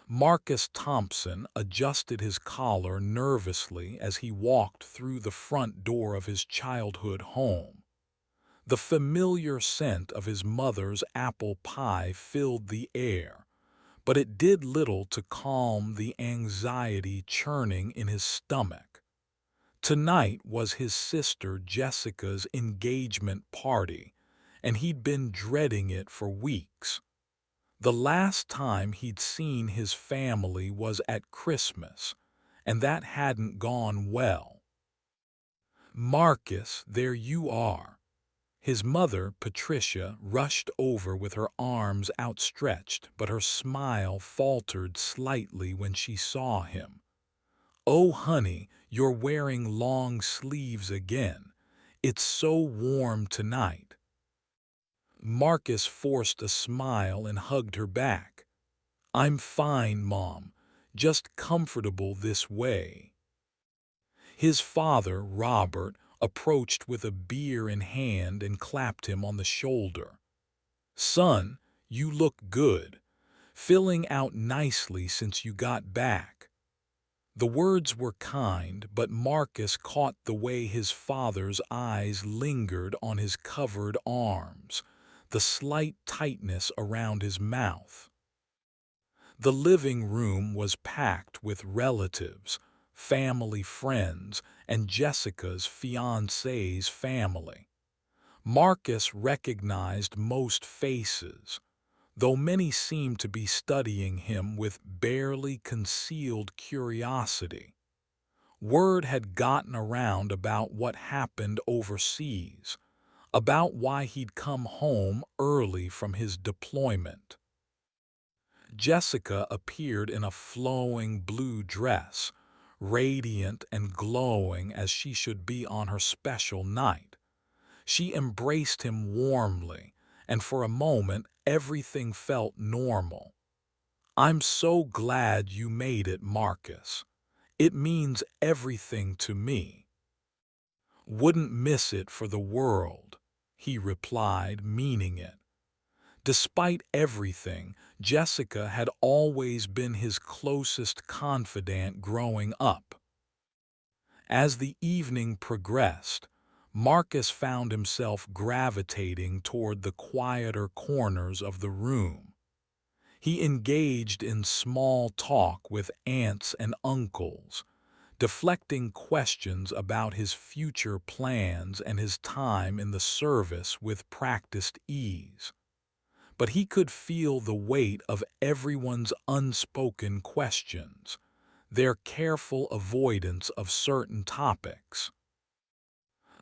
Marcus Thompson adjusted his collar nervously as he walked through the front door of his childhood home. The familiar scent of his mother's apple pie filled the air, but it did little to calm the anxiety churning in his stomach. Tonight was his sister Jessica's engagement party, and he'd been dreading it for weeks. The last time he'd seen his family was at Christmas, and that hadn't gone well. "Marcus, there you are." His mother, Patricia, rushed over with her arms outstretched, but her smile faltered slightly when she saw him. "Oh, honey, you're wearing long sleeves again. It's so warm tonight." Marcus forced a smile and hugged her back. "I'm fine, Mom. Just comfortable this way." His father, Robert, approached with a beer in hand and clapped him on the shoulder. "Son, you look good. Filling out nicely since you got back." The words were kind, but Marcus caught the way his father's eyes lingered on his covered arms, the slight tightness around his mouth. The living room was packed with relatives, family friends, and Jessica's fiancé's family. Marcus recognized most faces, though many seemed to be studying him with barely concealed curiosity. Word had gotten around about what happened overseas, about why he'd come home early from his deployment. Jessica appeared in a flowing blue dress, radiant and glowing as she should be on her special night. She embraced him warmly, and for a moment everything felt normal. "I'm so glad you made it, Marcus. It means everything to me." "Wouldn't miss it for the world," he replied, meaning it. Despite everything, Jessica had always been his closest confidant growing up. As the evening progressed, Marcus found himself gravitating toward the quieter corners of the room. He engaged in small talk with aunts and uncles, deflecting questions about his future plans and his time in the service with practiced ease. But he could feel the weight of everyone's unspoken questions, their careful avoidance of certain topics.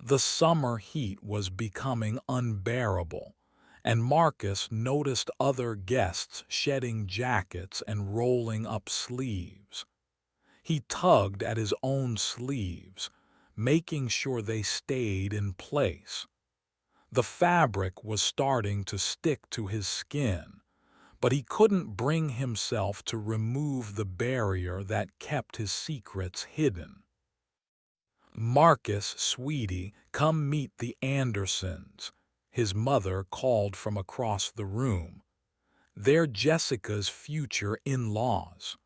The summer heat was becoming unbearable, and Marcus noticed other guests shedding jackets and rolling up sleeves. He tugged at his own sleeves, making sure they stayed in place. The fabric was starting to stick to his skin, but he couldn't bring himself to remove the barrier that kept his secrets hidden. "Marcus, sweetie, come meet the Andersons," his mother called from across the room. "They're Jessica's future in-laws."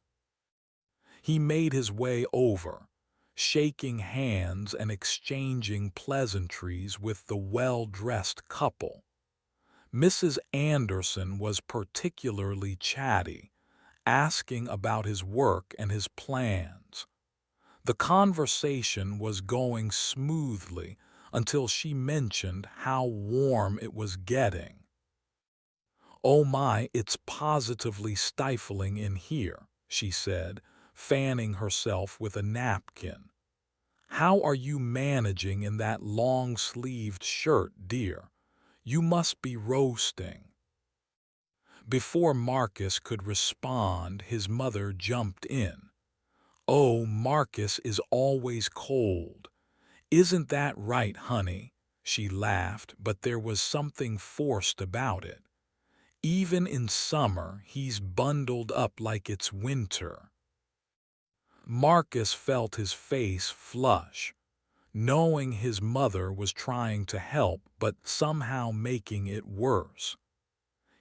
He made his way over, shaking hands and exchanging pleasantries with the well-dressed couple. Mrs. Anderson was particularly chatty, asking about his work and his plans. The conversation was going smoothly until she mentioned how warm it was getting. "Oh my, it's positively stifling in here," she said, fanning herself with a napkin. "How are you managing in that long-sleeved shirt, dear? You must be roasting." Before Marcus could respond, his mother jumped in. "Oh, Marcus is always cold. Isn't that right, honey?" She laughed, but there was something forced about it. "Even in summer, he's bundled up like it's winter." Marcus felt his face flush, knowing his mother was trying to help but somehow making it worse.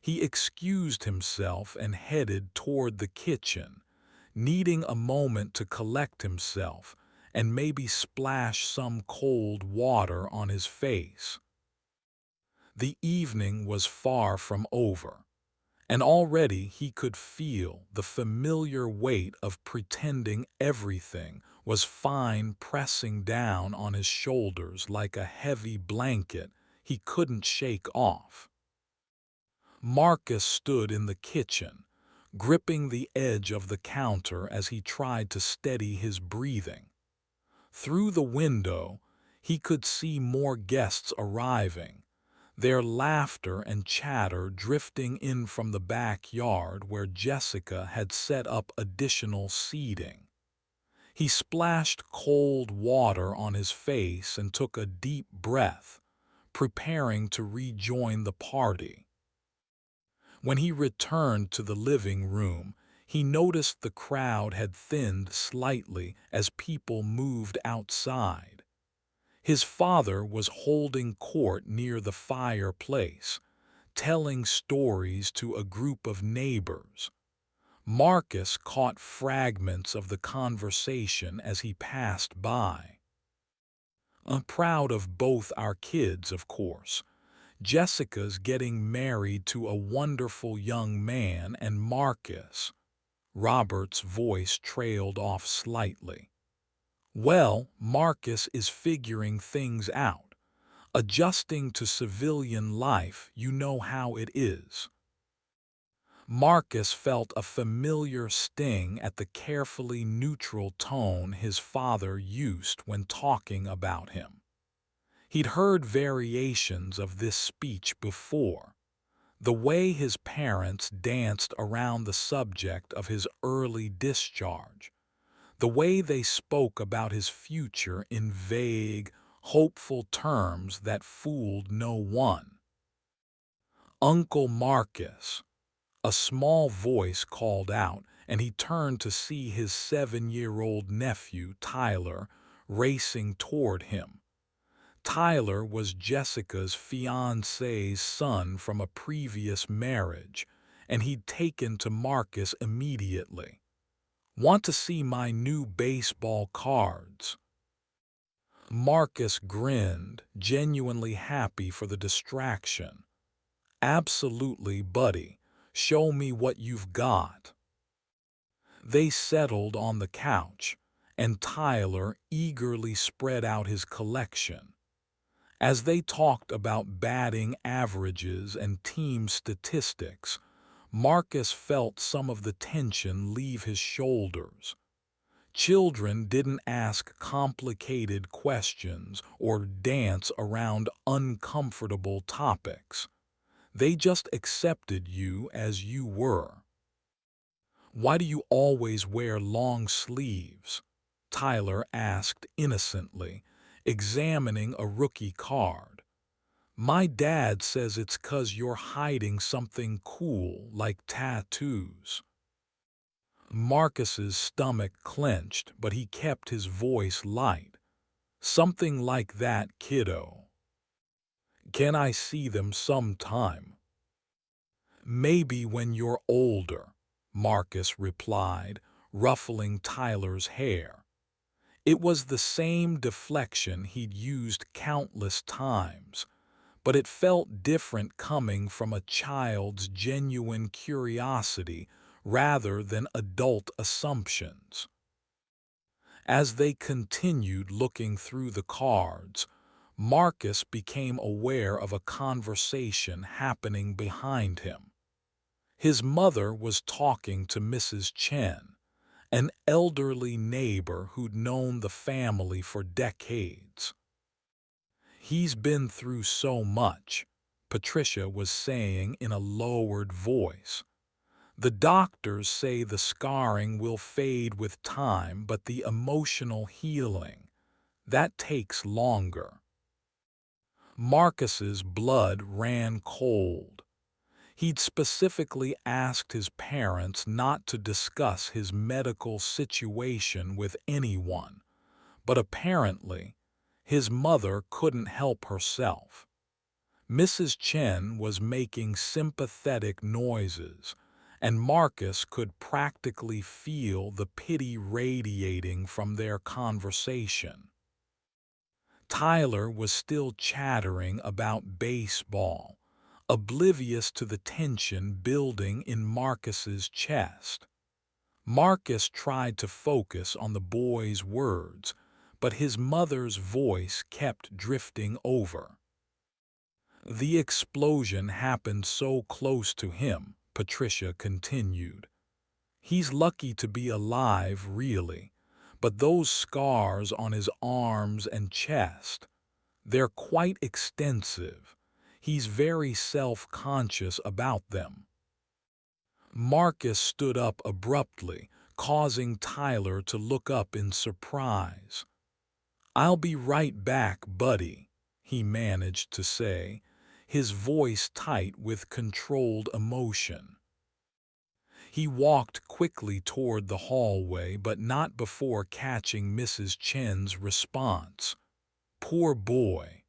He excused himself and headed toward the kitchen, needing a moment to collect himself and maybe splash some cold water on his face. The evening was far from over, and already he could feel the familiar weight of pretending everything was fine pressing down on his shoulders like a heavy blanket he couldn't shake off. Marcus stood in the kitchen, gripping the edge of the counter as he tried to steady his breathing. Through the window, he could see more guests arriving, their laughter and chatter drifting in from the backyard where Jessica had set up additional seating. He splashed cold water on his face and took a deep breath, preparing to rejoin the party. When he returned to the living room, he noticed the crowd had thinned slightly as people moved outside. His father was holding court near the fireplace, telling stories to a group of neighbors. Marcus caught fragments of the conversation as he passed by. I'm proud of both our kids, of course. Jessica's getting married to a wonderful young man, and Marcus. Robert's voice trailed off slightly. Well, Marcus is figuring things out, adjusting to civilian life, you know how it is. Marcus felt a familiar sting at the carefully neutral tone his father used when talking about him. He'd heard variations of this speech before. The way his parents danced around the subject of his early discharge, the way they spoke about his future in vague, hopeful terms that fooled no one. Uncle Marcus, a small voice called out, and he turned to see his 7-year-old nephew, Tyler, racing toward him. Tyler was Jessica's fiancé's son from a previous marriage, and he'd taken to Marcus immediately. Want to see my new baseball cards? Marcus grinned, genuinely happy for the distraction. Absolutely, buddy. Show me what you've got. They settled on the couch, and Tyler eagerly spread out his collection. As they talked about batting averages and team statistics, Marcus felt some of the tension leave his shoulders. Children didn't ask complicated questions or dance around uncomfortable topics. They just accepted you as you were. Why do you always wear long sleeves? Tyler asked innocently, examining a rookie card. My dad says it's 'cause you're hiding something cool like tattoos. Marcus's stomach clenched, but he kept his voice light. Something like that, kiddo. Can I see them sometime? Maybe when you're older, Marcus replied, ruffling Tyler's hair. It was the same deflection he'd used countless times, but it felt different coming from a child's genuine curiosity rather than adult assumptions. As they continued looking through the cards, Marcus became aware of a conversation happening behind him. His mother was talking to Mrs. Chen, an elderly neighbor who'd known the family for decades. He's been through so much, Patricia was saying in a lowered voice. The doctors say the scarring will fade with time, but the emotional healing, that takes longer. Marcus's blood ran cold. He'd specifically asked his parents not to discuss his medical situation with anyone, but apparently, his mother couldn't help herself. Mrs. Chen was making sympathetic noises, and Marcus could practically feel the pity radiating from their conversation. Tyler was still chattering about baseball, oblivious to the tension building in Marcus's chest. Marcus tried to focus on the boy's words, but his mother's voice kept drifting over. The explosion happened so close to him, Patricia continued. He's lucky to be alive, really, but those scars on his arms and chest, they're quite extensive. He's very self-conscious about them. Marcus stood up abruptly, causing Tyler to look up in surprise. "I'll be right back, buddy," he managed to say, his voice tight with controlled emotion. He walked quickly toward the hallway, but not before catching Mrs. Chen's response. "Poor boy.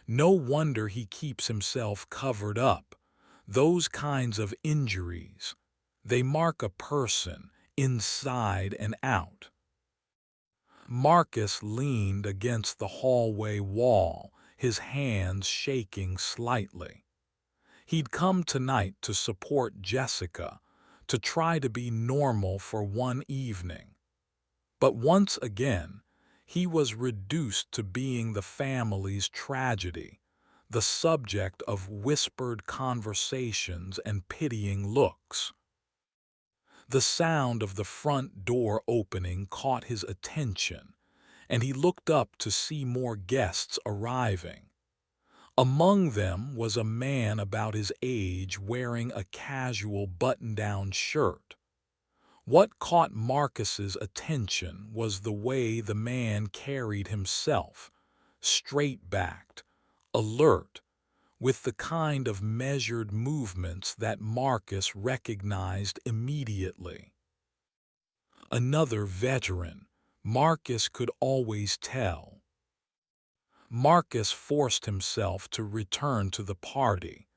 No wonder he keeps himself covered up. Those kinds of injuries, they mark a person inside and out." Marcus leaned against the hallway wall, his hands shaking slightly. He'd come tonight to support Jessica, to try to be normal for one evening. But once again, he was reduced to being the family's tragedy, the subject of whispered conversations and pitying looks. The sound of the front door opening caught his attention, and he looked up to see more guests arriving. Among them was a man about his age wearing a casual button-down shirt. What caught Marcus's attention was the way the man carried himself, straight-backed, alert, with the kind of measured movements that Marcus recognized immediately. Another veteran, Marcus could always tell. Marcus forced himself to return to the party,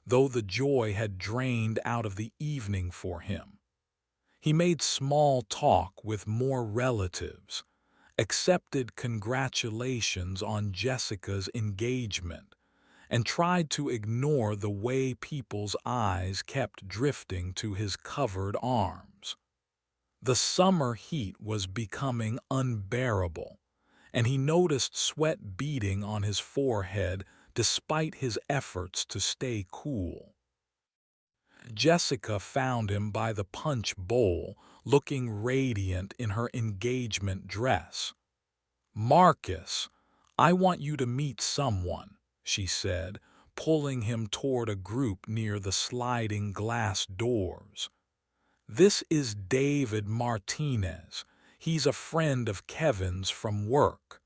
though the joy had drained out of the evening for him. He made small talk with more relatives, accepted congratulations on Jessica's engagement, and tried to ignore the way people's eyes kept drifting to his covered arms. The summer heat was becoming unbearable, and he noticed sweat beading on his forehead despite his efforts to stay cool. Jessica found him by the punch bowl, looking radiant in her engagement dress. "Marcus, I want you to meet someone," she said, pulling him toward a group near the sliding glass doors. "This is David Martinez. He's a friend of Kevin's from work."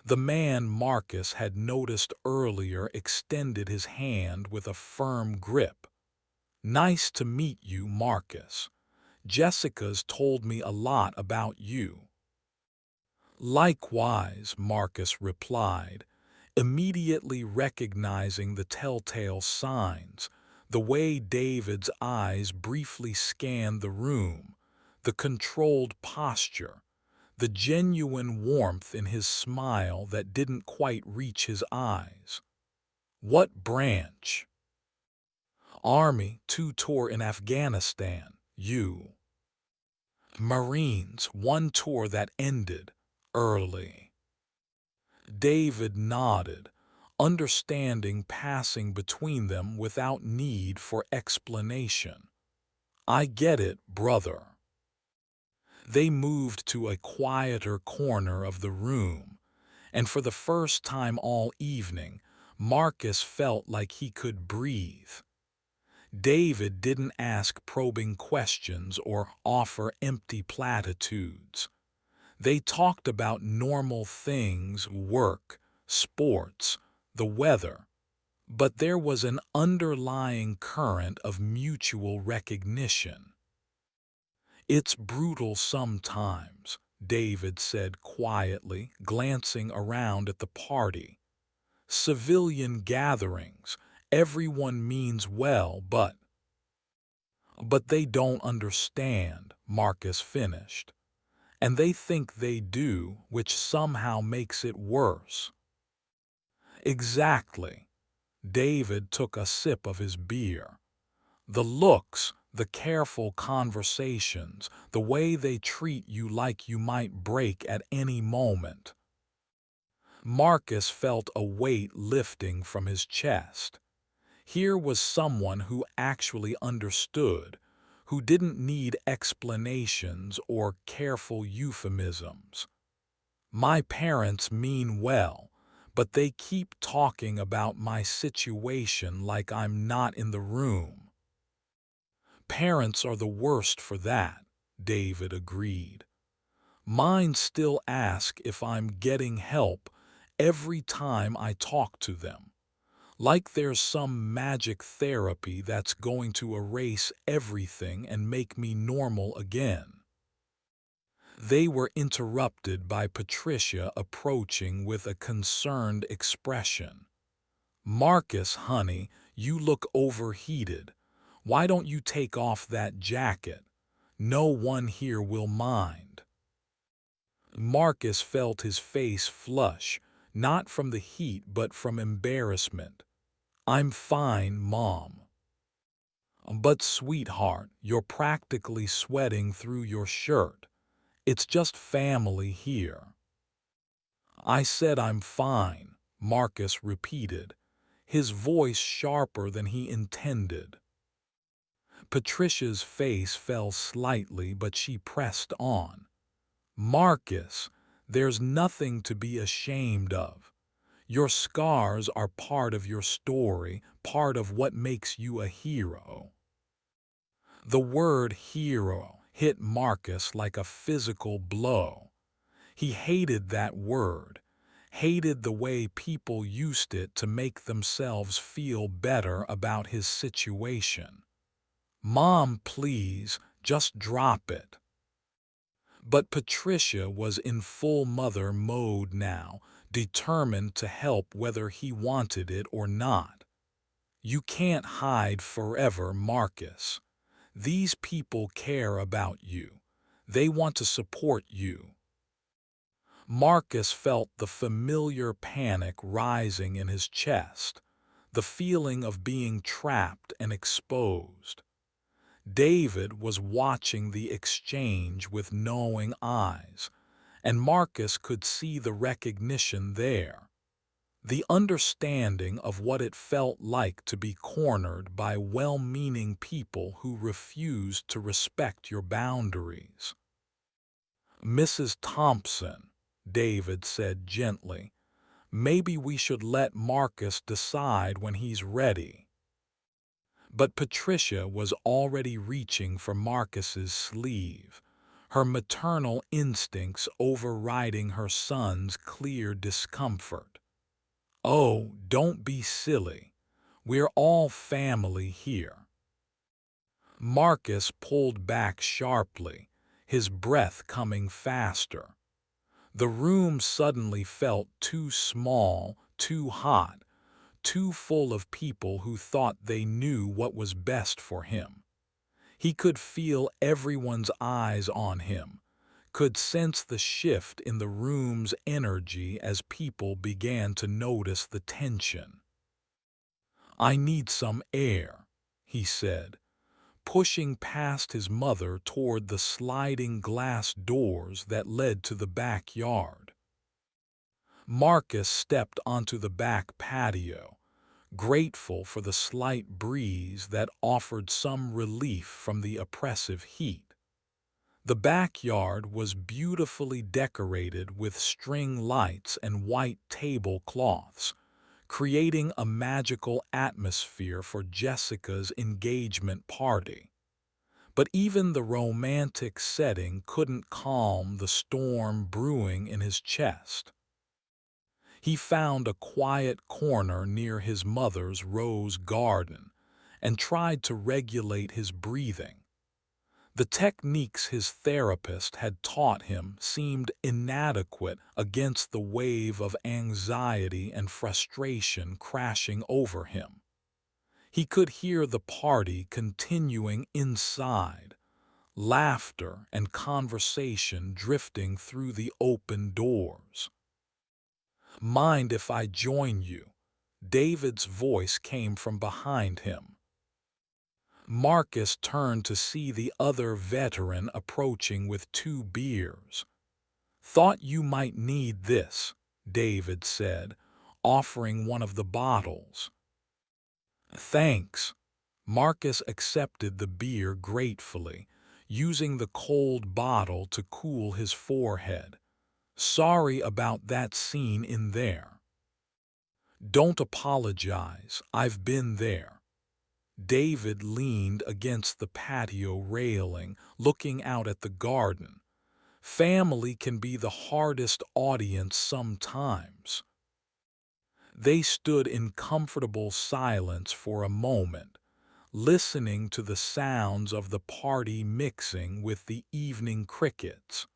The man Marcus had noticed earlier extended his hand with a firm grip. "Nice to meet you, Marcus. Jessica's told me a lot about you." "Likewise," Marcus replied, immediately recognizing the telltale signs, the way David's eyes briefly scanned the room, the controlled posture, the genuine warmth in his smile that didn't quite reach his eyes. "What branch?" "Army, 2 tour in Afghanistan. You?" "Marines, 1 tour that ended early." David nodded, understanding passing between them without need for explanation. "I get it, brother." They moved to a quieter corner of the room, and for the first time all evening, Marcus felt like he could breathe. David didn't ask probing questions or offer empty platitudes. They talked about normal things, work, sports, the weather, but there was an underlying current of mutual recognition. "It's brutal sometimes," David said quietly, glancing around at the party. Civilian gatherings. Everyone means well, but they don't understand, Marcus finished. And they think they do, which somehow makes it worse. Exactly. David took a sip of his beer. The looks, the careful conversations, the way they treat you like you might break at any moment. Marcus felt a weight lifting from his chest. Here was someone who actually understood, who didn't need explanations or careful euphemisms. My parents mean well, but they keep talking about my situation like I'm not in the room. Parents are the worst for that, David agreed. Mine still ask if I'm getting help every time I talk to them, like there's some magic therapy that's going to erase everything and make me normal again. They were interrupted by Patricia approaching with a concerned expression. Marcus, honey, you look overheated. Why don't you take off that jacket? No one here will mind. Marcus felt his face flush, not from the heat but from embarrassment. I'm fine, Mom. But sweetheart, you're practically sweating through your shirt. It's just family here. I said I'm fine, Marcus repeated, his voice sharper than he intended. Patricia's face fell slightly, but she pressed on. Marcus, there's nothing to be ashamed of. Your scars are part of your story, part of what makes you a hero. The word hero hit Marcus like a physical blow. He hated that word, hated the way people used it to make themselves feel better about his situation. Mom, please, just drop it. But Patricia was in full mother mode now, determined to help whether he wanted it or not. You can't hide forever, Marcus. These people care about you. They want to support you. Marcus felt the familiar panic rising in his chest, the feeling of being trapped and exposed. David was watching the exchange with knowing eyes, and Marcus could see the recognition there, the understanding of what it felt like to be cornered by well-meaning people who refused to respect your boundaries. Mrs. Thompson, David said gently, maybe we should let Marcus decide when he's ready. But Patricia was already reaching for Marcus's sleeve, her maternal instincts overriding her son's clear discomfort. Oh, don't be silly. We're all family here. Marcus pulled back sharply, his breath coming faster. The room suddenly felt too small, too hot, too full of people who thought they knew what was best for him. He could feel everyone's eyes on him, could sense the shift in the room's energy as people began to notice the tension. I need some air, he said, pushing past his mother toward the sliding glass doors that led to the backyard. Marcus stepped onto the back patio, grateful for the slight breeze that offered some relief from the oppressive heat. The backyard was beautifully decorated with string lights and white tablecloths, creating a magical atmosphere for Jessica's engagement party. But even the romantic setting couldn't calm the storm brewing in his chest. He found a quiet corner near his mother's rose garden and tried to regulate his breathing. The techniques his therapist had taught him seemed inadequate against the wave of anxiety and frustration crashing over him. He could hear the party continuing inside, laughter and conversation drifting through the open doors. "Mind if I join you?" David's voice came from behind him. Marcus turned to see the other veteran approaching with 2 beers. "Thought you might need this," David said, offering one of the bottles. "Thanks." Marcus accepted the beer gratefully, using the cold bottle to cool his forehead. "Sorry about that scene in there." "Don't apologize, I've been there." David leaned against the patio railing, looking out at the garden. "Family can be the hardest audience sometimes." They stood in comfortable silence for a moment, listening to the sounds of the party mixing with the evening crickets.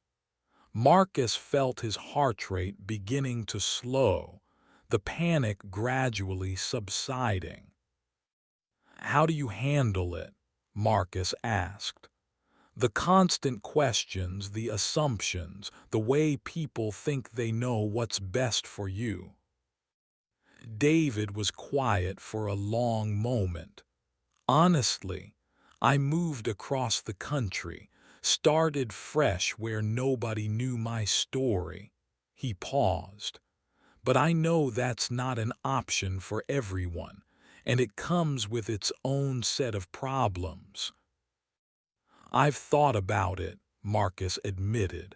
Marcus felt his heart rate beginning to slow, the panic gradually subsiding. "How do you handle it?" Marcus asked. "The constant questions, the assumptions, the way people think they know what's best for you." David was quiet for a long moment. "Honestly, I moved across the country, started fresh where nobody knew my story." He paused. "But I know that's not an option for everyone, and it comes with its own set of problems." "I've thought about it," Marcus admitted.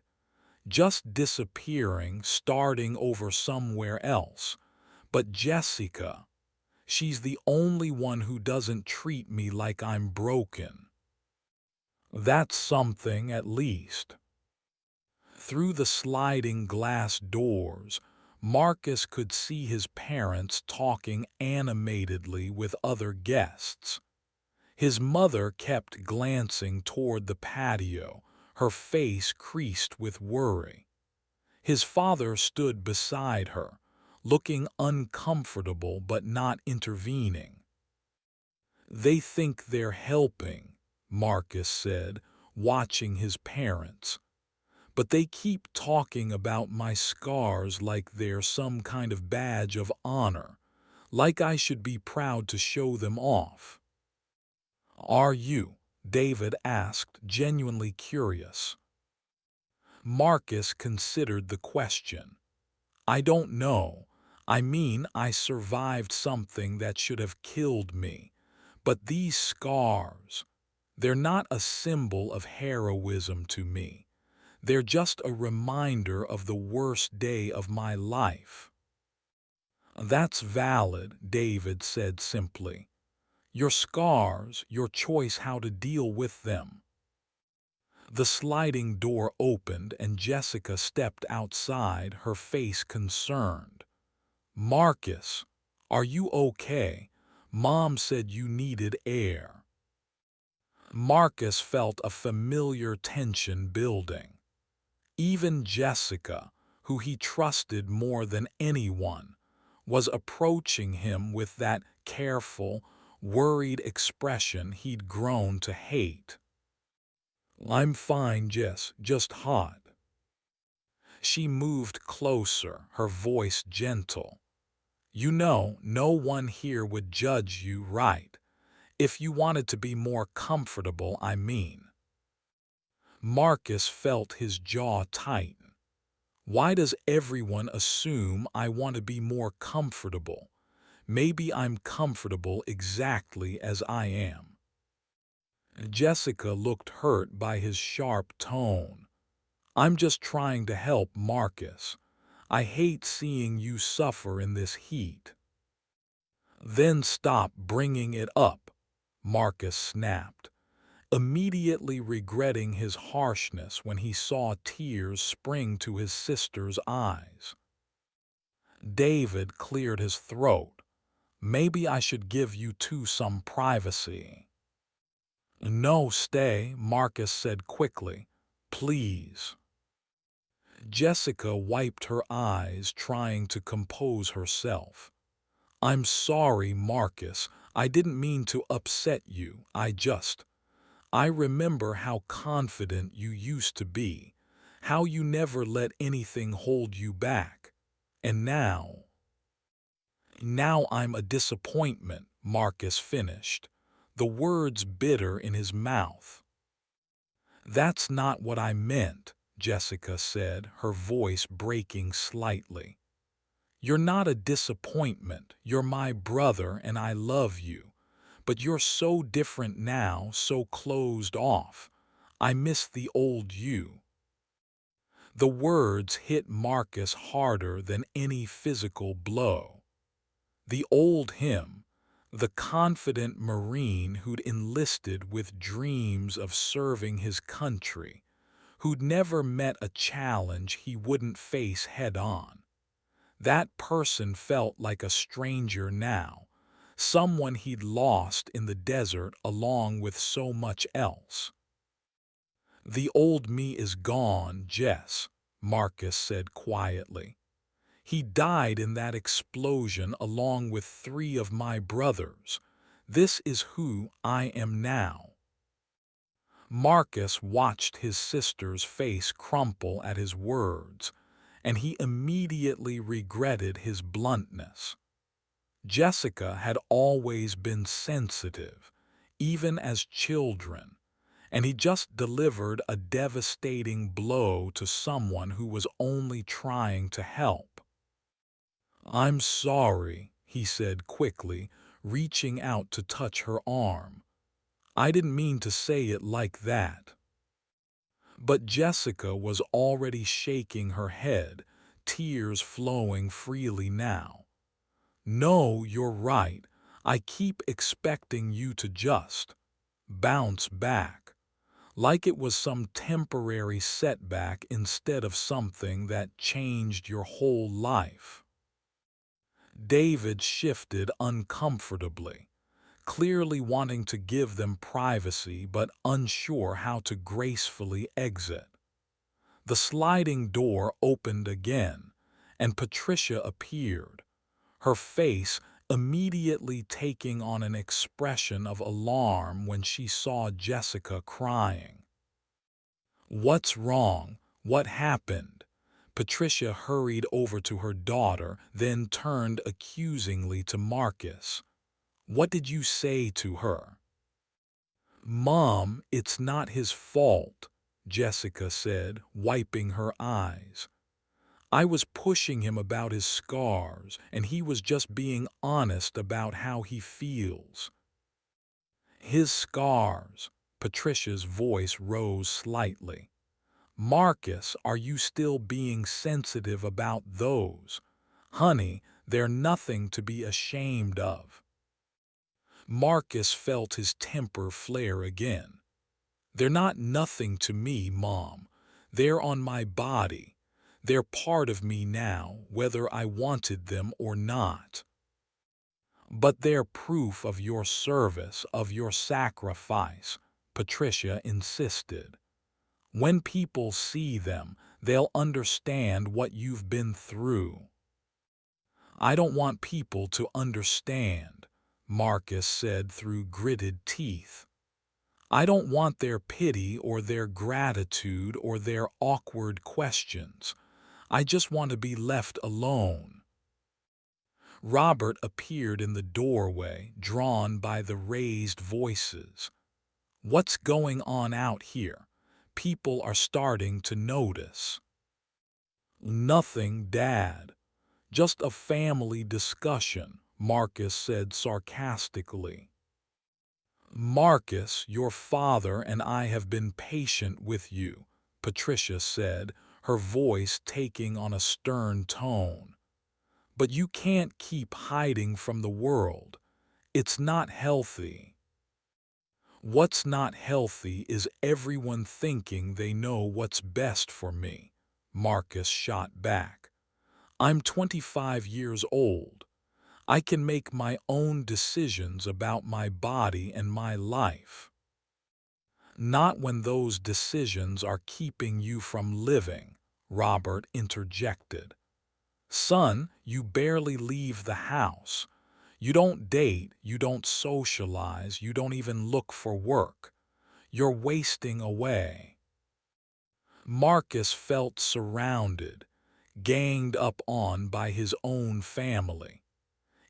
"Just disappearing, starting over somewhere else. But Jessica, she's the only one who doesn't treat me like I'm broken." "That's something, at least." Through the sliding glass doors, Marcus could see his parents talking animatedly with other guests. His mother kept glancing toward the patio, her face creased with worry. His father stood beside her, looking uncomfortable but not intervening. "They think they're helping," Marcus said, watching his parents. "But they keep talking about my scars like they're some kind of badge of honor, like I should be proud to show them off." "Are you?" David asked, genuinely curious. Marcus considered the question. "I don't know. I mean, I survived something that should have killed me. But these scars, they're not a symbol of heroism to me. They're just a reminder of the worst day of my life." "That's valid," David said simply. "Your scars, your choice how to deal with them." The sliding door opened and Jessica stepped outside, her face concerned. "Marcus, are you okay? Mom said you needed air." Marcus felt a familiar tension building. Even Jessica, who he trusted more than anyone, was approaching him with that careful, worried expression he'd grown to hate. "I'm fine, Jess, just hot." She moved closer, her voice gentle. "You know, no one here would judge you, right? If you wanted to be more comfortable, I mean." Marcus felt his jaw tighten. "Why does everyone assume I want to be more comfortable? Maybe I'm comfortable exactly as I am." Jessica looked hurt by his sharp tone. "I'm just trying to help, Marcus. I hate seeing you suffer in this heat." "Then stop bringing it up," Marcus snapped, immediately regretting his harshness when he saw tears spring to his sister's eyes. David cleared his throat. "Maybe I should give you two some privacy." No, stay, Marcus said quickly. Please. Jessica wiped her eyes, trying to compose herself. I'm sorry, Marcus. I didn't mean to upset you. I remember how confident you used to be, how you never let anything hold you back. And now I'm a disappointment, Marcus finished, the words bitter in his mouth. That's not what I meant, Jessica said, her voice breaking slightly. You're not a disappointment. You're my brother and I love you. But you're so different now, so closed off. I miss the old you. The words hit Marcus harder than any physical blow. The old him, the confident Marine who'd enlisted with dreams of serving his country, who'd never met a challenge he wouldn't face head-on. That person felt like a stranger now, someone he'd lost in the desert along with so much else. The old me is gone, Jess, Marcus said quietly. He died in that explosion along with 3 of my brothers. This is who I am now. Marcus watched his sister's face crumple at his words, and he immediately regretted his bluntness. Jessica had always been sensitive, even as children, and he just delivered a devastating blow to someone who was only trying to help. I'm sorry, he said quickly, reaching out to touch her arm. I didn't mean to say it like that. But Jessica was already shaking her head, tears flowing freely now. No, you're right. I keep expecting you to just bounce back, like it was some temporary setback instead of something that changed your whole life. David shifted uncomfortably, clearly wanting to give them privacy but unsure how to gracefully exit. The sliding door opened again, and Patricia appeared, her face immediately taking on an expression of alarm when she saw Jessica crying. What's wrong? What happened? Patricia hurried over to her daughter, then turned accusingly to Marcus. What did you say to her? Mom, it's not his fault, Jessica said, wiping her eyes. I was pushing him about his scars, and he was just being honest about how he feels. His scars, Patricia's voice rose slightly. Marcus, are you still being sensitive about those? Honey, they're nothing to be ashamed of. Marcus felt his temper flare again. They're not nothing to me, Mom. They're on my body. They're part of me now, whether I wanted them or not. But they're proof of your service, of your sacrifice, Patricia insisted. When people see them, they'll understand what you've been through. I don't want people to understand, Marcus said through gritted teeth. I don't want their pity or their gratitude or their awkward questions. I just want to be left alone. Robert appeared in the doorway, drawn by the raised voices. What's going on out here? People are starting to notice. Nothing, Dad. Just a family discussion, Marcus said sarcastically. Marcus, your father and I have been patient with you, Patricia said, her voice taking on a stern tone. But you can't keep hiding from the world. It's not healthy. What's not healthy is everyone thinking they know what's best for me, Marcus shot back. I'm 25 years old. I can make my own decisions about my body and my life. Not when those decisions are keeping you from living, Robert interjected. Son, you barely leave the house. You don't date, you don't socialize, you don't even look for work. You're wasting away. Marcus felt surrounded, ganged up on by his own family.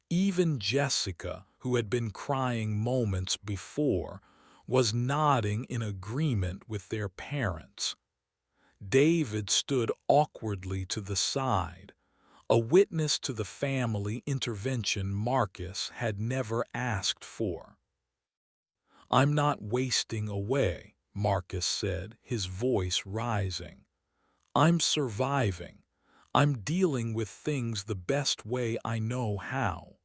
Even Jessica, who had been crying moments before, was nodding in agreement with their parents. David stood awkwardly to the side, a witness to the family intervention Marcus had never asked for. I'm not wasting away, Marcus said, his voice rising. I'm surviving. I'm dealing with things the best way I know how.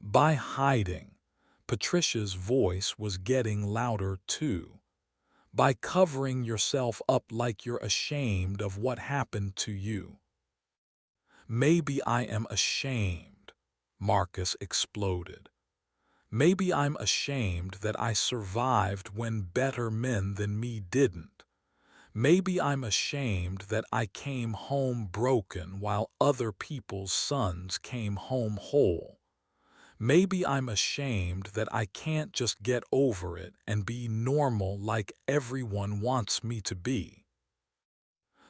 By hiding, Patricia's voice was getting louder too. By covering yourself up like you're ashamed of what happened to you. Maybe I am ashamed, Marcus exploded. Maybe I'm ashamed that I survived when better men than me didn't. Maybe I'm ashamed that I came home broken while other people's sons came home whole. Maybe I'm ashamed that I can't just get over it and be normal like everyone wants me to be.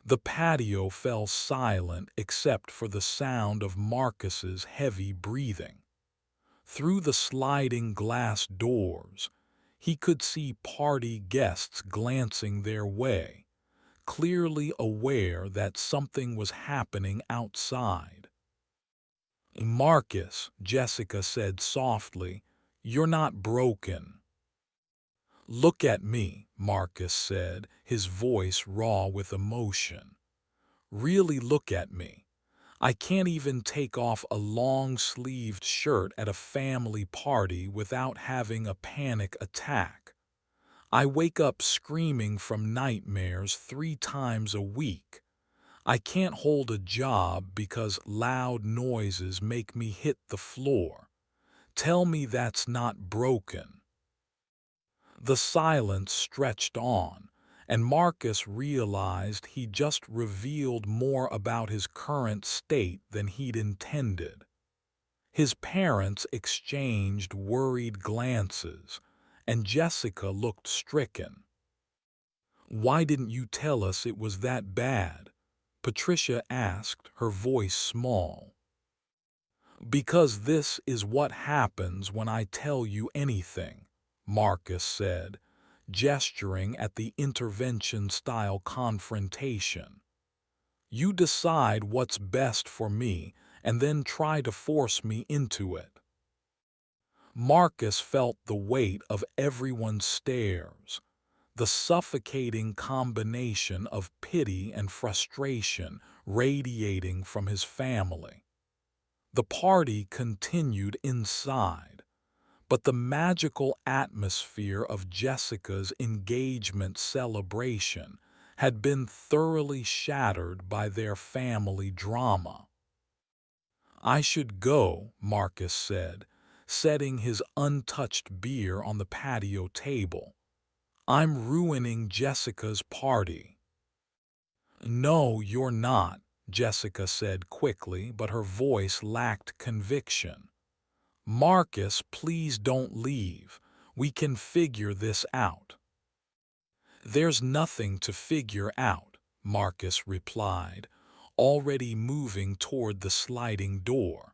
The patio fell silent except for the sound of Marcus's heavy breathing. Through the sliding glass doors, he could see party guests glancing their way, clearly aware that something was happening outside. Marcus, Jessica said softly, you're not broken. Look at me, Marcus said, his voice raw with emotion. Really look at me. I can't even take off a long-sleeved shirt at a family party without having a panic attack. I wake up screaming from nightmares 3 times a week. I can't hold a job because loud noises make me hit the floor. Tell me that's not broken. The silence stretched on, and Marcus realized he just revealed more about his current state than he'd intended. His parents exchanged worried glances, and Jessica looked stricken. Why didn't you tell us it was that bad? Patricia asked, her voice small. Because this is what happens when I tell you anything, Marcus said, gesturing at the intervention-style confrontation. You decide what's best for me and then try to force me into it. Marcus felt the weight of everyone's stares, the suffocating combination of pity and frustration radiating from his family. The party continued inside, but the magical atmosphere of Jessica's engagement celebration had been thoroughly shattered by their family drama. I should go, Marcus said, setting his untouched beer on the patio table. I'm ruining Jessica's party. No, you're not, Jessica said quickly, but her voice lacked conviction. Marcus, please don't leave. We can figure this out. There's nothing to figure out, Marcus replied, already moving toward the sliding door.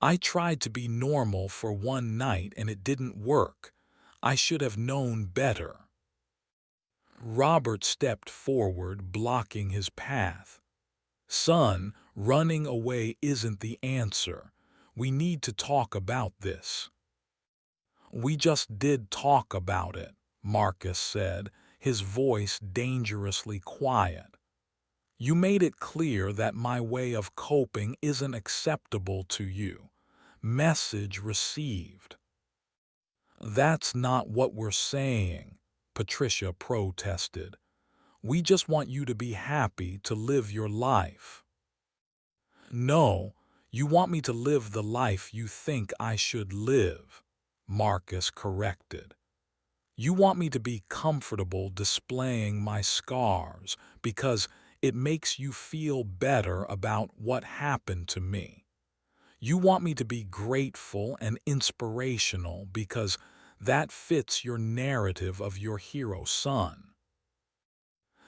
I tried to be normal for one night and it didn't work. I should have known better. Robert stepped forward, blocking his path. Son, running away isn't the answer. We need to talk about this. We just did talk about it, Marcus said, his voice dangerously quiet. You made it clear that my way of coping isn't acceptable to you. Message received. That's not what we're saying, Patricia protested. We just want you to be happy to live your life. No, you want me to live the life you think I should live, Marcus corrected. You want me to be comfortable displaying my scars because it makes you feel better about what happened to me. You want me to be grateful and inspirational because that fits your narrative of your hero son.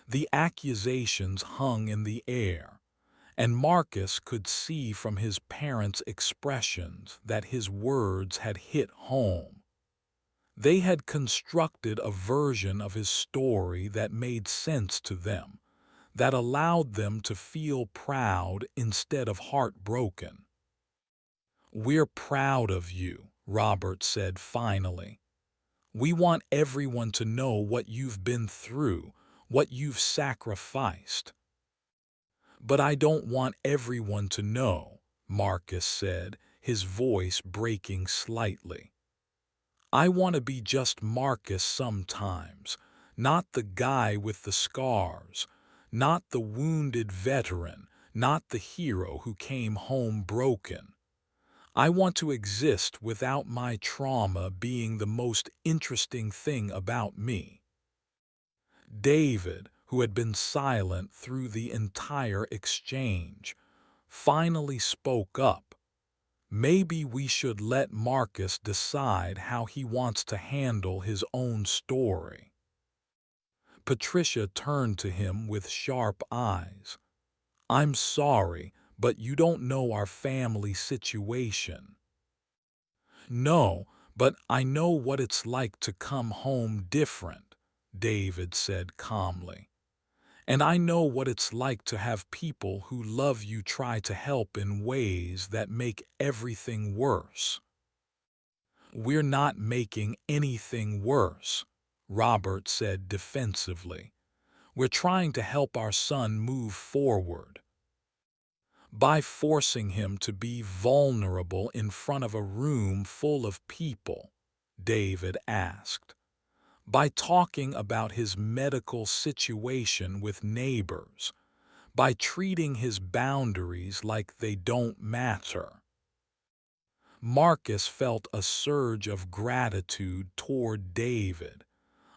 The accusations hung in the air, and Marcus could see from his parents' expressions that his words had hit home. They had constructed a version of his story that made sense to them, that allowed them to feel proud instead of heartbroken. "We're proud of you," Robert said finally. "We want everyone to know what you've been through, what you've sacrificed." "But I don't want everyone to know," Marcus said, his voice breaking slightly. "I want to be just Marcus sometimes, not the guy with the scars, not the wounded veteran, not the hero who came home broken. I want to exist without my trauma being the most interesting thing about me." David, who had been silent through the entire exchange, finally spoke up. "Maybe we should let Marcus decide how he wants to handle his own story." Patricia turned to him with sharp eyes. "I'm sorry, but you don't know our family situation." "No, but I know what it's like to come home different," David said calmly. "And I know what it's like to have people who love you try to help in ways that make everything worse." "We're not making anything worse," Robert said defensively. "We're trying to help our son move forward." "By forcing him to be vulnerable in front of a room full of people?" David asked. "By talking about his medical situation with neighbors? By treating his boundaries like they don't matter?" Marcus felt a surge of gratitude toward David,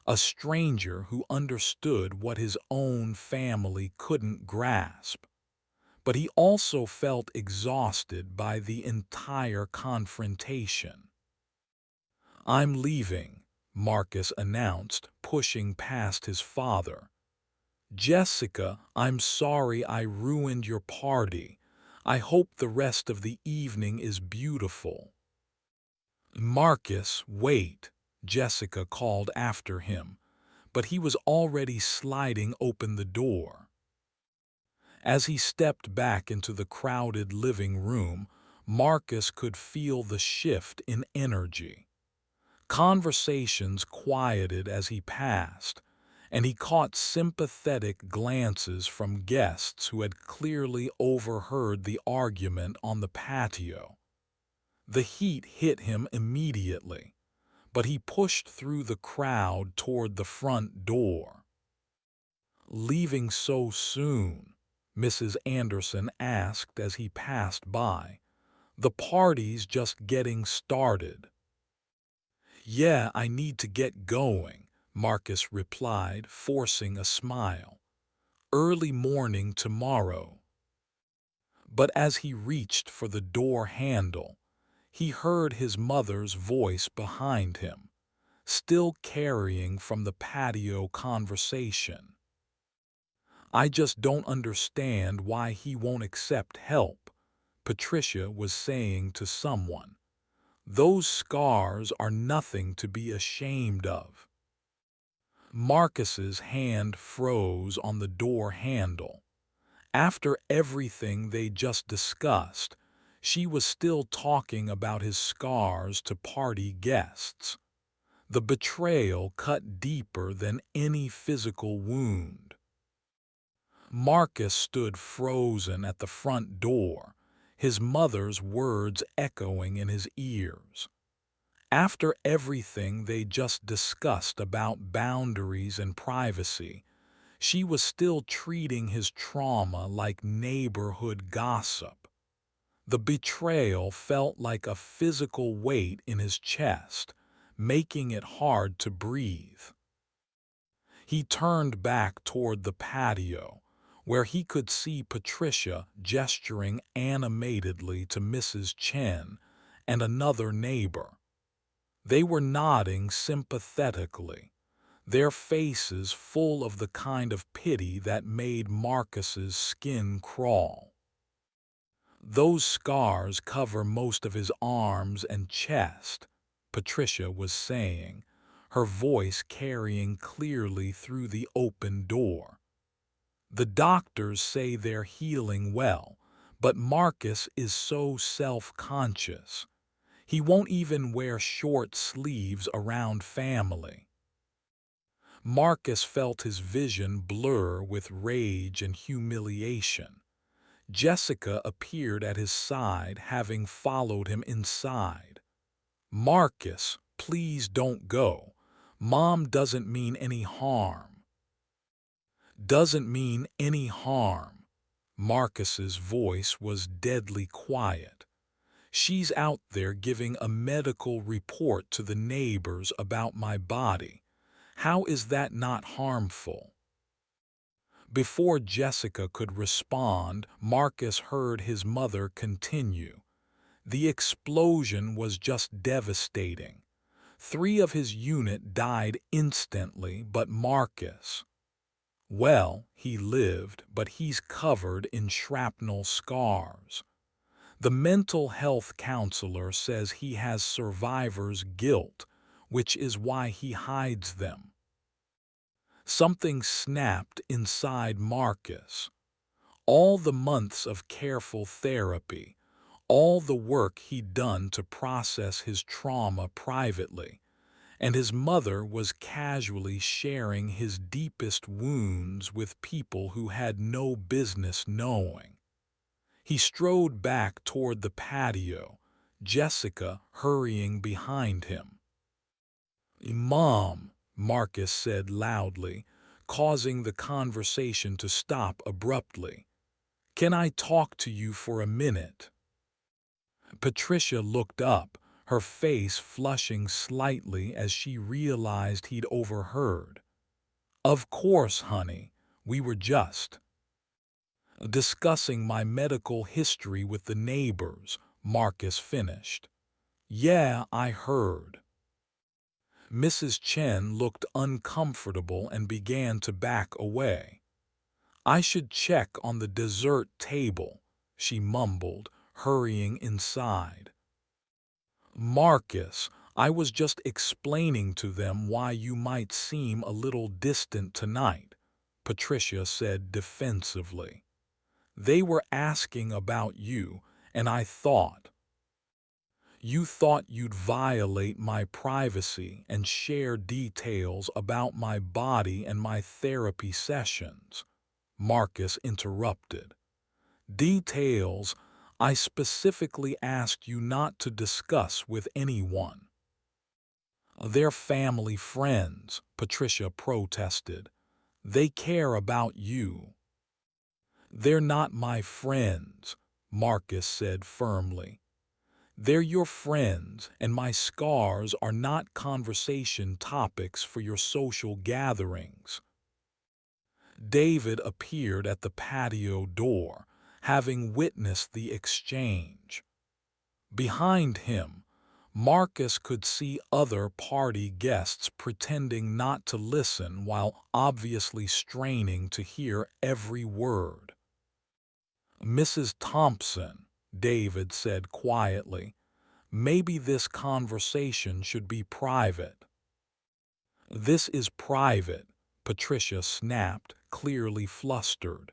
a stranger who understood what his own family couldn't grasp. But he also felt exhausted by the entire confrontation. "I'm leaving," Marcus announced, pushing past his father. "Jessica, I'm sorry I ruined your party. I hope the rest of the evening is beautiful." "Marcus, wait," Jessica called after him, but he was already sliding open the door. As he stepped back into the crowded living room, Marcus could feel the shift in energy. Conversations quieted as he passed, and he caught sympathetic glances from guests who had clearly overheard the argument on the patio. The heat hit him immediately, but he pushed through the crowd toward the front door. "Leaving so soon?" Mrs. Anderson asked as he passed by. "The party's just getting started." "Yeah, I need to get going," Marcus replied, forcing a smile. "Early morning tomorrow." But as he reached for the door handle, he heard his mother's voice behind him, still carrying from the patio conversation. "I just don't understand why he won't accept help," Patricia was saying to someone. "Those scars are nothing to be ashamed of." Marcus's hand froze on the door handle. After everything they just discussed, she was still talking about his scars to party guests. The betrayal cut deeper than any physical wound. Marcus stood frozen at the front door, his mother's words echoing in his ears. After everything they just discussed about boundaries and privacy, she was still treating his trauma like neighborhood gossip. The betrayal felt like a physical weight in his chest, making it hard to breathe. He turned back toward the patio, where he could see Patricia gesturing animatedly to Mrs. Chen and another neighbor. They were nodding sympathetically, their faces full of the kind of pity that made Marcus's skin crawl. "Those scars cover most of his arms and chest," Patricia was saying, her voice carrying clearly through the open door. "The doctors say they're healing well, but Marcus is so self-conscious. He won't even wear short sleeves around family." Marcus felt his vision blur with rage and humiliation. Jessica appeared at his side, having followed him inside. "Marcus, please don't go. Mom doesn't mean any harm." "Doesn't mean any harm." Marcus's voice was deadly quiet. "She's out there giving a medical report to the neighbors about my body. How is that not harmful?" Before Jessica could respond, Marcus heard his mother continue. "The explosion was just devastating. 3 of his unit died instantly, but Marcus, well, he lived, but he's covered in shrapnel scars. The mental health counselor says he has survivor's guilt, which is why he hides them." Something snapped inside Marcus. All the months of careful therapy, all the work he'd done to process his trauma privately, and his mother was casually sharing his deepest wounds with people who had no business knowing. He strode back toward the patio, Jessica hurrying behind him. "Mom," Marcus said loudly, causing the conversation to stop abruptly. "Can I talk to you for a minute?" Patricia looked up, her face flushing slightly as she realized he'd overheard. "Of course, honey. We were just discussing my medical history with the neighbors," Marcus finished. "Yeah, I heard." Mrs. Chen looked uncomfortable and began to back away. "I should check on the dessert table," she mumbled, hurrying inside. "Marcus, I was just explaining to them why you might seem a little distant tonight," Patricia said defensively. "They were asking about you, and I thought—" "You thought you'd violate my privacy and share details about my body and my therapy sessions," Marcus interrupted. "Details I specifically asked you not to discuss with anyone." "They're family friends," Patricia protested. "They care about you." "They're not my friends," Marcus said firmly. "They're your friends, and my scars are not conversation topics for your social gatherings." David appeared at the patio door, having witnessed the exchange. Behind him, Marcus could see other party guests pretending not to listen while obviously straining to hear every word. "Mrs. Thompson," David said quietly, "maybe this conversation should be private." "This is private," Patricia snapped, clearly flustered.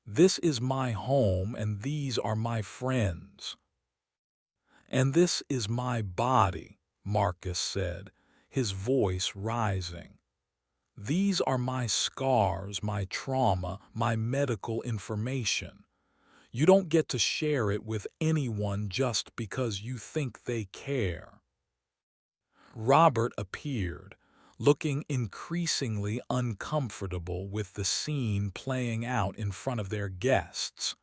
"This is my home and these are my friends." "And this is my body," Marcus said, his voice rising. "These are my scars, my trauma, my medical information. You don't get to share it with anyone just because you think they care." Robert appeared, looking increasingly uncomfortable with the scene playing out in front of their guests.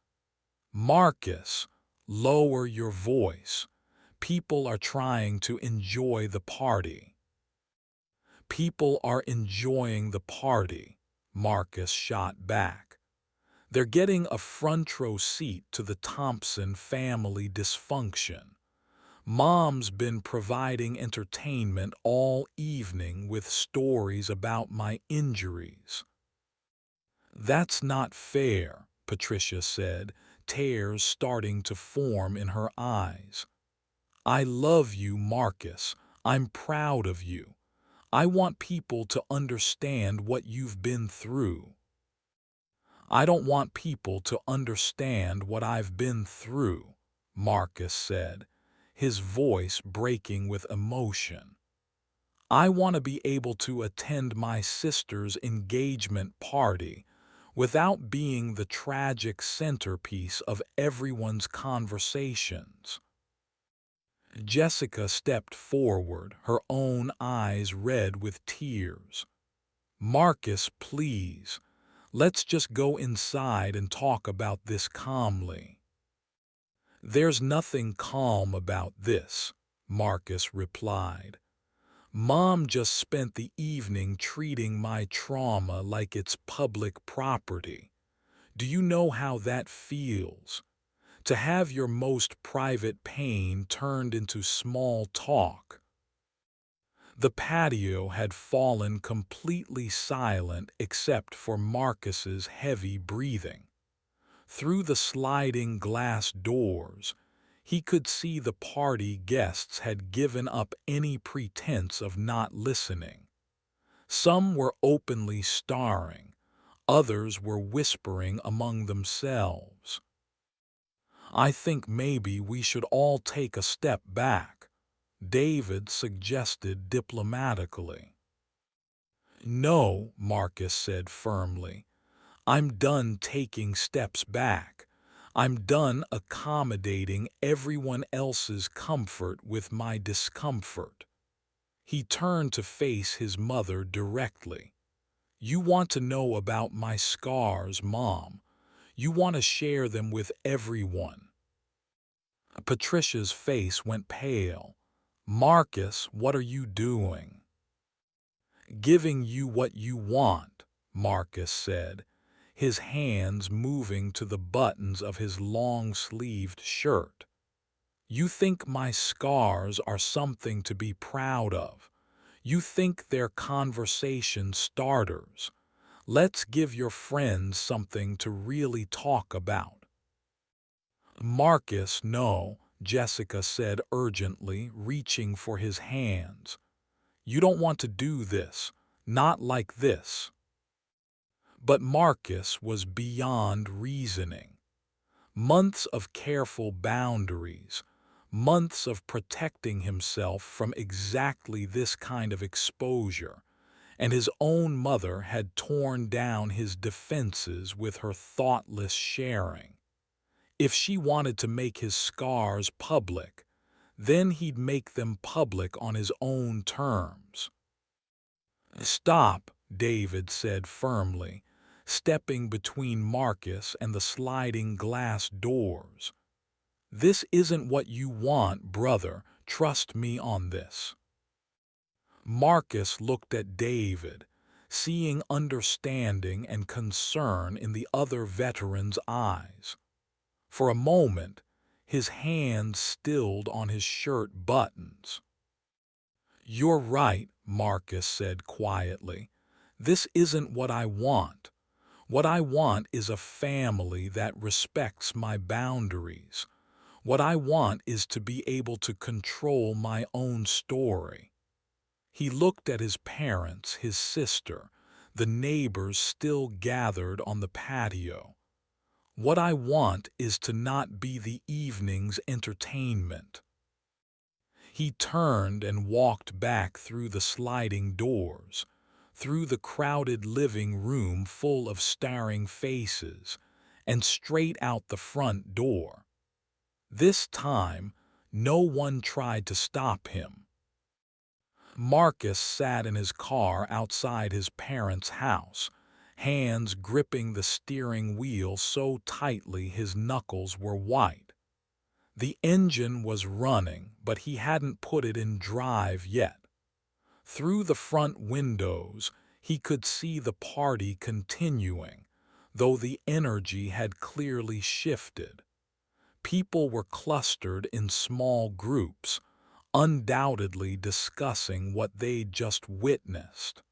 "Marcus, lower your voice. People are trying to enjoy the party. People are enjoying the party, Marcus shot back. They're getting a front row seat to the Thompson family dysfunction. Mom's been providing entertainment all evening with stories about my injuries. That's not fair, Patricia said, tears starting to form in her eyes. I love you, Marcus. I'm proud of you. I want people to understand what you've been through. I don't want people to understand what I've been through, Marcus said, his voice breaking with emotion. I want to be able to attend my sister's engagement party without being the tragic centerpiece of everyone's conversations. Jessica stepped forward, her own eyes red with tears. Marcus, please, let's just go inside and talk about this calmly. There's nothing calm about this, Marcus replied. Mom just spent the evening treating my trauma like it's public property. Do you know how that feels? To have your most private pain turned into small talk. The patio had fallen completely silent except for Marcus's heavy breathing. Through the sliding glass doors, he could see the party guests had given up any pretense of not listening. Some were openly staring, others were whispering among themselves. I think maybe we should all take a step back, David suggested diplomatically. No, Marcus said firmly. I'm done taking steps back. I'm done accommodating everyone else's comfort with my discomfort. He turned to face his mother directly. You want to know about my scars, Mom. You want to share them with everyone. Patricia's face went pale. Marcus, what are you doing? Giving you what you want, Marcus said, his hands moving to the buttons of his long-sleeved shirt. You think my scars are something to be proud of. You think they're conversation starters. Let's give your friends something to really talk about. Marcus, no, Jessica said urgently, reaching for his hands. You don't want to do this, not like this. But Marcus was beyond reasoning. Months of careful boundaries, months of protecting himself from exactly this kind of exposure, and his own mother had torn down his defenses with her thoughtless sharing. If she wanted to make his scars public, then he'd make them public on his own terms. Stop, David said firmly, stepping between Marcus and the sliding glass doors. This isn't what you want, brother. Trust me on this. Marcus looked at David, seeing understanding and concern in the other veteran's eyes. For a moment, his hands stilled on his shirt buttons. You're right, Marcus said quietly. This isn't what I want. What I want is a family that respects my boundaries. What I want is to be able to control my own story. He looked at his parents, his sister, the neighbors still gathered on the patio. What I want is to not be the evening's entertainment. He turned and walked back through the sliding doors, through the crowded living room full of staring faces, and straight out the front door. This time, no one tried to stop him. Marcus sat in his car outside his parents' house, hands gripping the steering wheel so tightly his knuckles were white. The engine was running, but he hadn't put it in drive yet. Through the front windows, he could see the party continuing, though the energy had clearly shifted. People were clustered in small groups, undoubtedly discussing what they'd just witnessed.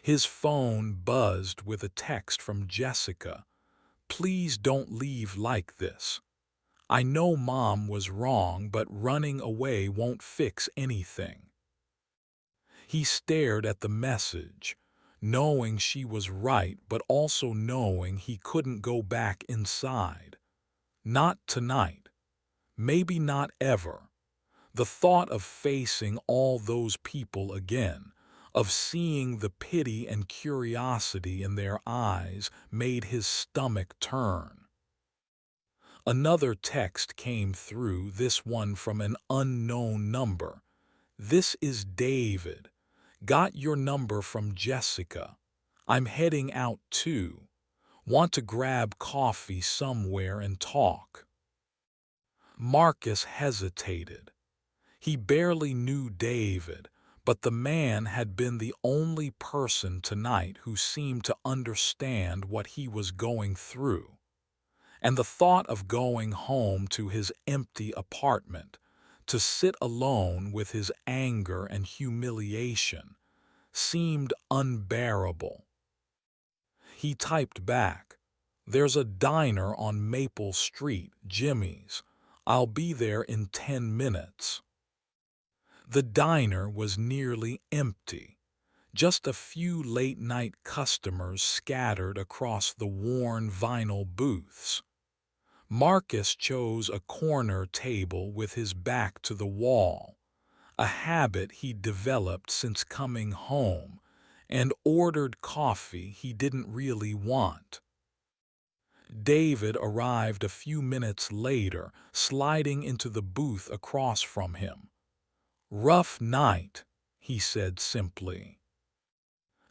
His phone buzzed with a text from Jessica. "Please don't leave like this. I know Mom was wrong, but running away won't fix anything." He stared at the message, knowing she was right but also knowing he couldn't go back inside. Not tonight. Maybe not ever. The thought of facing all those people again, of seeing the pity and curiosity in their eyes, made his stomach turn. Another text came through, this one from an unknown number. "This is David. Got your number from Jessica. I'm heading out too. Want to grab coffee somewhere and talk." Marcus hesitated. He barely knew David, but the man had been the only person tonight who seemed to understand what he was going through. And the thought of going home to his empty apartment, to sit alone with his anger and humiliation, seemed unbearable. He typed back, "There's a diner on Maple Street, Jimmy's. I'll be there in 10 minutes." The diner was nearly empty, just a few late-night customers scattered across the worn vinyl booths. Marcus chose a corner table with his back to the wall, a habit he'd developed since coming home, and ordered coffee he didn't really want. David arrived a few minutes later, sliding into the booth across from him. "Rough night," he said simply.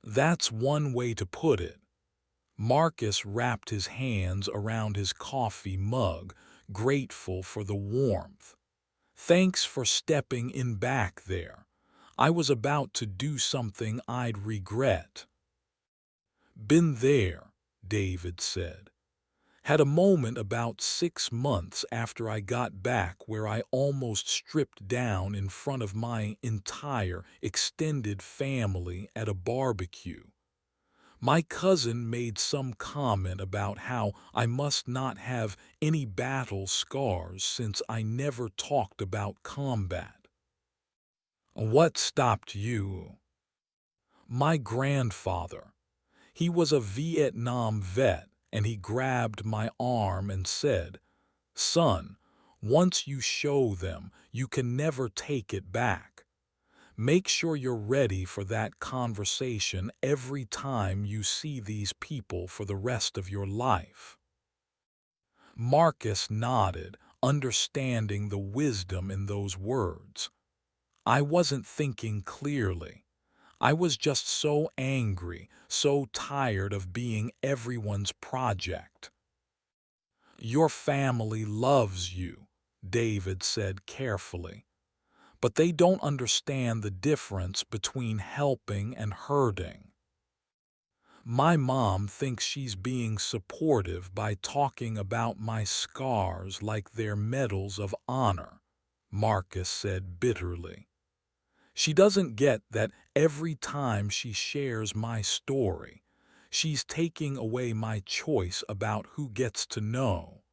That's one way to put it. Marcus wrapped his hands around his coffee mug, grateful for the warmth. "Thanks for stepping in back there. I was about to do something I'd regret." "Been there," David said. "Had a moment about 6 months after I got back where I almost stripped down in front of my entire extended family at a barbecue. My cousin made some comment about how I must not have any battle scars since I never talked about combat." "What stopped you?" "My grandfather. He was a Vietnam vet, and he grabbed my arm and said, 'Son, once you show them, you can never take it back. Make sure you're ready for that conversation every time you see these people for the rest of your life.'" Marcus nodded, understanding the wisdom in those words. "I wasn't thinking clearly. I was just so angry, so tired of being everyone's project." "Your family loves you," David said carefully, "but they don't understand the difference between helping and hurting." "My mom thinks she's being supportive by talking about my scars like they're medals of honor," Marcus said bitterly. "She doesn't get that every time she shares my story, she's taking away my choice about who gets to know."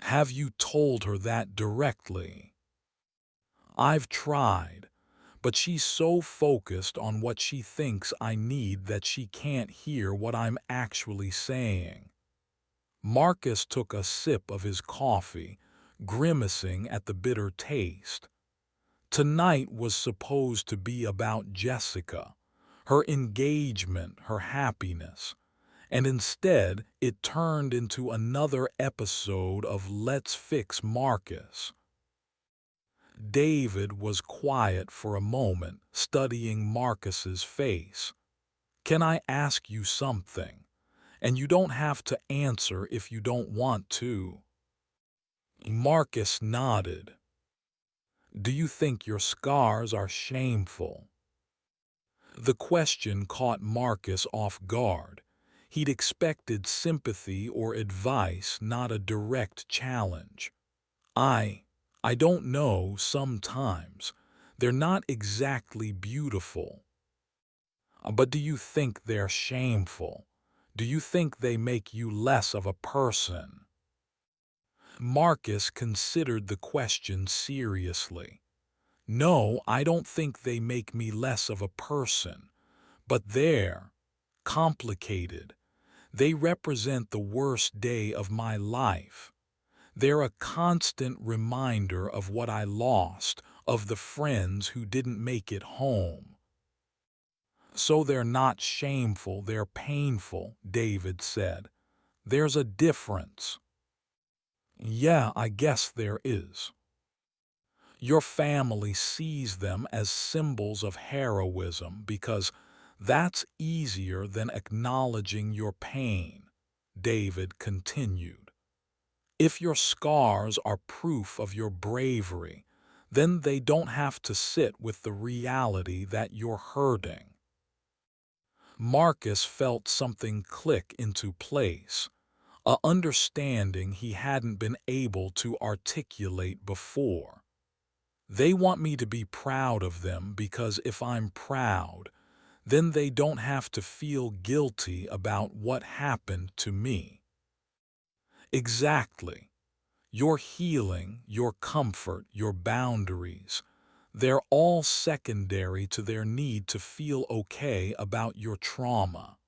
"Have you told her that directly?" "I've tried, but she's so focused on what she thinks I need that she can't hear what I'm actually saying." Marcus took a sip of his coffee, grimacing at the bitter taste. Tonight was supposed to be about Jessica, her engagement, her happiness, and instead it turned into another episode of Let's Fix Marcus. David was quiet for a moment, studying Marcus's face. "Can I ask you something? And you don't have to answer if you don't want to." Marcus nodded. Do you think your scars are shameful? The question caught Marcus off guard. He'd expected sympathy or advice, not a direct challenge. I, I don't know sometimes. They're not exactly beautiful. But do you think they're shameful? Do you think they make you less of a person? Marcus considered the question seriously. No, I don't think they make me less of a person, but they're complicated. They represent the worst day of my life. They're a constant reminder of what I lost, of the friends who didn't make it home. So they're not shameful, they're painful, David said. There's a difference. Yeah, I guess there is. Your family sees them as symbols of heroism because that's easier than acknowledging your pain, David continued. If your scars are proof of your bravery, then they don't have to sit with the reality that you're hurting. Marcus felt something click into place, a understanding he hadn't been able to articulate before. They want me to be proud of them because if I'm proud, then they don't have to feel guilty about what happened to me. Exactly. Your healing, your comfort, your boundaries, they're all secondary to their need to feel okay about your trauma.